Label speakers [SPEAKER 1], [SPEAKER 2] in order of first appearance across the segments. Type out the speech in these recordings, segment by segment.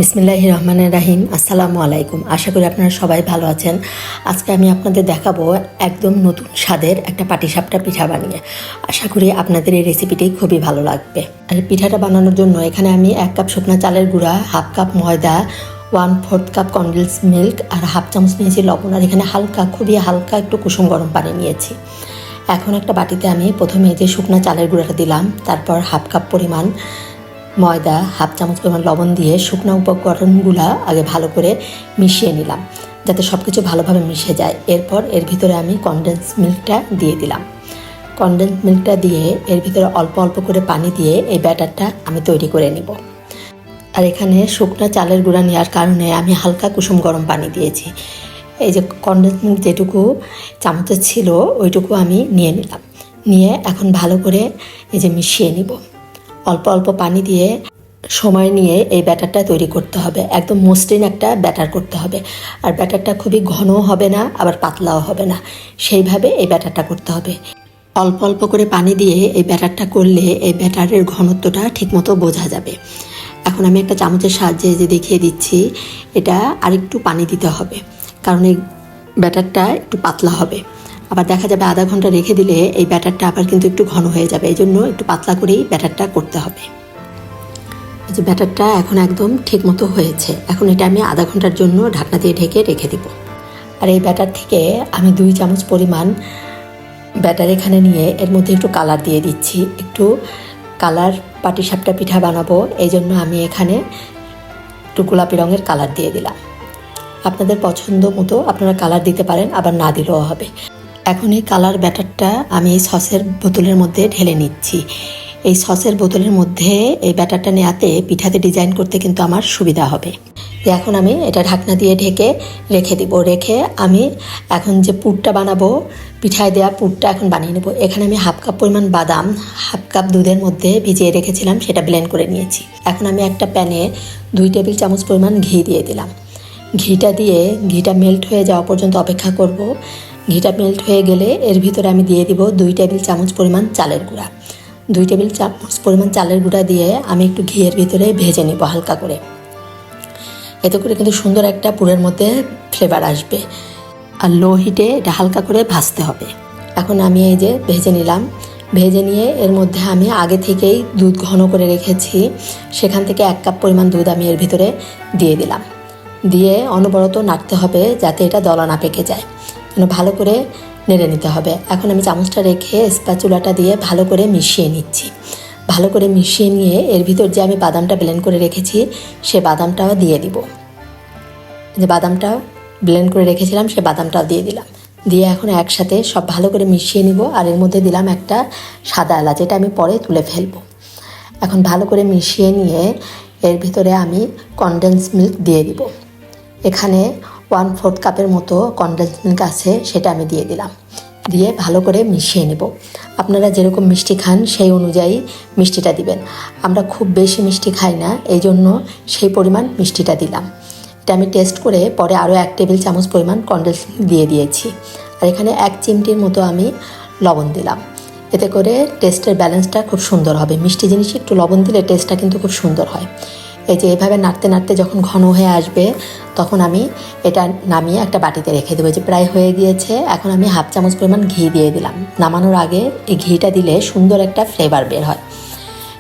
[SPEAKER 1] বিসমিল্লাহির রহমানির রহিম। আসসালামু আলাইকুম। আশা করি আপনারা সবাই ভালো আছেন। আজকে আমি আপনাদের দেখাবো একদম নতুন স্বাদের একটা পাটিসাপটা পিঠা বানিয়ে। আশা করি আপনাদের এই রেসিপিটি খুবই ভালো লাগবে। আর পিঠাটা বানানোর জন্য এখানে আমি 1 কাপ শুকনো চালের গুঁড়া, 1/2 কাপ ময়দা, 1/4 কাপ কনডেন্স মিল্ক আর 1/2 চামচ নিয়েছি লবণ, আর এখানে খুবই হালকা একটু কুসুম গরম পানি নিয়েছি। এখন একটা বাটিতে আমি প্রথমে যে শুকনো চালের গুঁড়াটা দিলাম, তারপর 1/2 কাপ পরিমাণ ময়দা, 1/2 চামচ পরিমাণ লবণ দিয়ে শুকনো উপকরণগুলো আগে ভালো করে মিশিয়ে নিলাম, যাতে সব কিছু ভালোভাবে মিশে যায়। এরপর এর ভিতরে আমি কনডেন্স মিল্কটা দিয়ে দিলাম। কনডেন্স মিল্কটা দিয়ে এর ভিতরে অল্প অল্প করে পানি দিয়ে এই ব্যাটারটা আমি তৈরি করে নিব। আর এখানে শুকনো চালের গুঁড়া নেওয়ার কারণে আমি হালকা কুসুম গরম পানি দিয়েছি। এই যে কনডেন্স মিল্ক যেটুকু চামচে ছিল ওইটুকু আমি নিয়ে নিলাম। নিয়ে এখন ভালো করে এই যে মিশিয়ে নিব। অল্প অল্প পানি দিয়ে সময় নিয়ে এই ব্যাটারটা তৈরি করতে হবে। একদম মসৃণ একটা ব্যাটার করতে হবে। আর ব্যাটারটা খুবই ঘনও হবে না, আবার পাতলাও হবে না, সেইভাবে এই ব্যাটারটা করতে হবে। অল্প অল্প করে পানি দিয়ে এই ব্যাটারটা করলে এই ব্যাটারের ঘনত্বটা ঠিকমতো বোঝা যাবে। এখন আমি একটা চামচের সাহায্যে যে দেখিয়ে দিচ্ছি, এটা আরেকটু পানি দিতে হবে, কারণ এই ব্যাটারটা একটু পাতলা হবে। আবার দেখা যাবে আধা ঘন্টা রেখে দিলে এই ব্যাটারটা আবার কিন্তু একটু ঘন হয়ে যাবে, এই জন্য একটু পাতলা করেই ব্যাটারটা করতে হবে। এই যে ব্যাটারটা এখন একদম ঠিক মতো হয়েছে। এখন এটা আমি আধা ঘন্টার জন্য ঢাকনা দিয়ে ঢেকে রেখে দিব। আর এই ব্যাটার থেকে আমি 2 চামচ পরিমাণ ব্যাটার এখানে নিয়ে এর মধ্যে একটু কালার দিয়ে দিচ্ছি। একটু কালার পাটিসাপটা পিঠা বানাবো, এই জন্য আমি এখানে একটু গোলাপি রঙের কালার দিয়ে দিলাম। আপনাদের পছন্দ মতো আপনারা কালার দিতে পারেন, আবার না দিলেও হবে। এখন এই কালার ব্যাটারটা আমি এই সসের বোতলের মধ্যে ঢেলে নিচ্ছি। এই সসের বোতলের মধ্যে এই ব্যাটারটা নেওয়াতে পিঠাতে ডিজাইন করতে কিন্তু আমার সুবিধা হবে। এখন আমি এটা ঢাকনা দিয়ে ঢেকে রেখে দিব। রেখে আমি এখন যে পুরটা বানাবো, পিঠায় দেওয়া পুরটা এখন বানিয়ে নেব। এখানে আমি 1/2 কাপ পরিমাণ বাদাম 1/2 কাপ দুধের মধ্যে ভিজিয়ে রেখেছিলাম, সেটা ব্লেন্ড করে নিয়েছি। এখন আমি একটা প্যানে 2 টেবিল চামচ পরিমাণ ঘি দিয়ে দিলাম। ঘিটা মেল্ট হয়ে যাওয়া পর্যন্ত অপেক্ষা করব। ঘিটা মেল্ট হয়ে গেলে এর ভিতরে আমি দিয়ে দিব 2 টেবিল চামচ পরিমাণ চালের গুঁড়া। 2 টেবিল চামচ পরিমাণ চালের গুঁড়া দিয়ে আমি একটু ঘিয়ের ভিতরে ভেজে নিব হালকা করে। এতে করে কিন্তু সুন্দর একটা পুরের মধ্যে ফ্লেভার আসবে। আর লো হিটে এটা হালকা করে ভাজতে হবে। এখন আমি এই যে ভেজে নিলাম। ভেজে নিয়ে এর মধ্যে আমি আগে থেকেই দুধ ঘন করে রেখেছি, সেখান থেকে 1 কাপ পরিমাণ দুধ আমি এর ভিতরে দিয়ে দিলাম। দিয়ে অনবরত নাড়তে হবে, যাতে এটা দলা না পেকে যায়। ভালো করে নেড়ে নিতে হবে। এখন আমি চামচটা রেখে স্প্যাচুলাটা দিয়ে ভালো করে মিশিয়ে নিচ্ছি। ভালো করে মিশিয়ে নিয়ে এর ভিতর যে আমি বাদামটা ব্লেন্ড করে রেখেছি, সে বাদামটাও দিয়ে দিব। যে বাদামটা ব্লেন্ড করে রেখেছিলাম, সে বাদামটাও দিয়ে দিলাম। দিয়ে এখন একসাথে সব ভালো করে মিশিয়ে নিব। আর এর মধ্যে দিলাম একটা সাদা এলাচ, যেটা আমি পরে তুলে ফেলবো। এখন ভালো করে মিশিয়ে নিয়ে এর ভিতরে আমি কনডেন্স মিল্ক দিয়ে দিব। এখানে 1/4 কাপের মতো কনডেন্স মিল্ক আছে, সেটা আমি দিয়ে দিলাম। দিয়ে ভালো করে মিশিয়ে নেব। আপনারা যেরকম মিষ্টি খান সেই অনুযায়ী মিষ্টিটা দিবেন। আমরা খুব বেশি মিষ্টি খাই না, এই জন্য সেই পরিমাণ মিষ্টিটা দিলাম। এটা আমি টেস্ট করে পরে আরও 1 টেবিল চামচ পরিমাণ কনডেন্স মিল্ক দিয়ে দিয়েছি। আর এখানে 1 চিমটির মতো আমি লবণ দিলাম। এতে করে টেস্টের ব্যালেন্সটা খুব সুন্দর হবে। মিষ্টি জিনিসে একটু লবণ দিলে টেস্টটা কিন্তু খুব সুন্দর হয়। এই যে এভাবে নাড়তে নাড়তে যখন ঘন হয়ে আসবে, তখন আমি এটা নামিয়ে একটা বাটিতে রেখে দেবো। যে প্রায় হয়ে গিয়েছে। এখন আমি 1/2 চামচ পরিমাণ ঘি দিয়ে দিলাম। নামানোর আগে এই ঘিটা দিলে সুন্দর একটা ফ্লেভার বের হয়।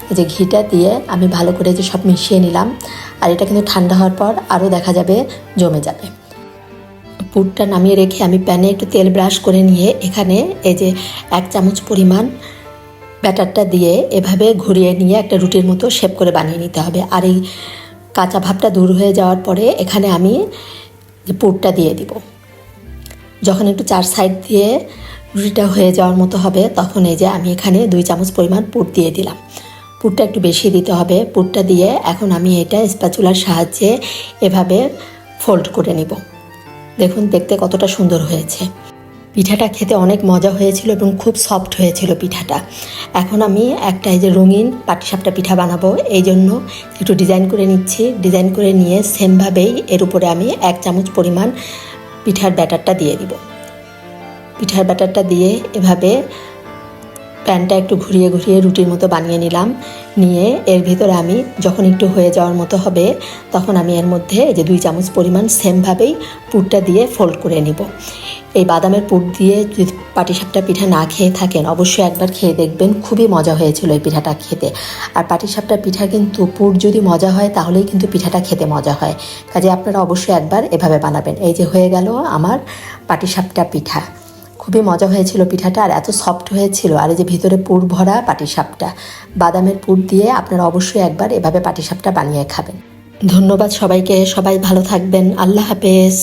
[SPEAKER 1] এই যে ঘিটা দিয়ে আমি ভালো করে যে সব মিশিয়ে নিলাম। আর এটা কিন্তু ঠান্ডা হওয়ার পর আরও দেখা যাবে জমে যাবে। পুরটা নামিয়ে রেখে আমি প্যানে একটু তেল ব্রাশ করে নিয়ে এখানে এই যে 1 চামচ পরিমাণ ব্যাটারটা দিয়ে এভাবে ঘুরিয়ে নিয়ে একটা রুটির মতো শেপ করে বানিয়ে নিতে হবে। আর এই কাঁচা ভাবটা দূর হয়ে যাওয়ার পরে এখানে আমি যে পুরটা দিয়ে দিব। যখন একটু 4 সাইড দিয়ে রুটিটা হয়ে যাওয়ার মতো হবে, তখন এই যে আমি এখানে 2 চামচ পরিমাণ পুর দিয়ে দিলাম। পুরটা একটু বেশি দিতে হবে। পুরটা দিয়ে এখন আমি এটা স্প্যাচুলার সাহায্যে এভাবে ফোল্ড করে নিব। দেখুন দেখতে কতটা সুন্দর হয়েছে। পিঠাটা খেতে অনেক মজা হয়েছিল এবং খুব সফট হয়েছিল পিঠাটা। এখন আমি একটা এই যে রঙিন পাটিসাপটা পিঠা বানাবো, এই জন্য একটু ডিজাইন করে নিচ্ছি। ডিজাইন করে নিয়ে সেমভাবেই এর উপরে আমি 1 চামচ পরিমাণ পিঠার ব্যাটারটা দিয়ে দিব। পিঠার ব্যাটারটা দিয়ে এভাবে প্যানটা একটু ঘুরিয়ে ঘুরিয়ে রুটির মতো বানিয়ে নিলাম। নিয়ে এর ভিতরে আমি যখন একটু হয়ে যাওয়ার মতো হবে তখন আমি এর মধ্যে এই যে 2 চামচ পরিমাণ সেমভাবেই পুরটা দিয়ে ফোল্ড করে নিব। এই বাদামের পুর দিয়ে যদি পাটিসাপটা পিঠা না খেয়ে থাকেন অবশ্যই একবার খেয়ে দেখবেন, খুবই মজা হয়েছিল এই পিঠাটা খেতে। আর পাটিসাপটা পিঠা কিন্তু পুর যদি মজা হয় তাহলেই কিন্তু পিঠাটা খেতে মজা হয়। কাজে আপনারা অবশ্যই একবার এভাবে বানাবেন। এই যে হয়ে গেল আমার পাটিসাপটা পিঠা। খুবই মজা হয়েছিল পিঠাটা, আর এত সফট হয়েছিল। আর এই যে ভিতরে পুর ভরা পাটিসাপটা, বাদামের পুর দিয়ে আপনারা অবশ্যই একবার এভাবে পাটিসাপটা বানিয়ে খাবেন। ধন্যবাদ সবাইকে, সবাই ভালো থাকবেন। আল্লাহ হাফেজ।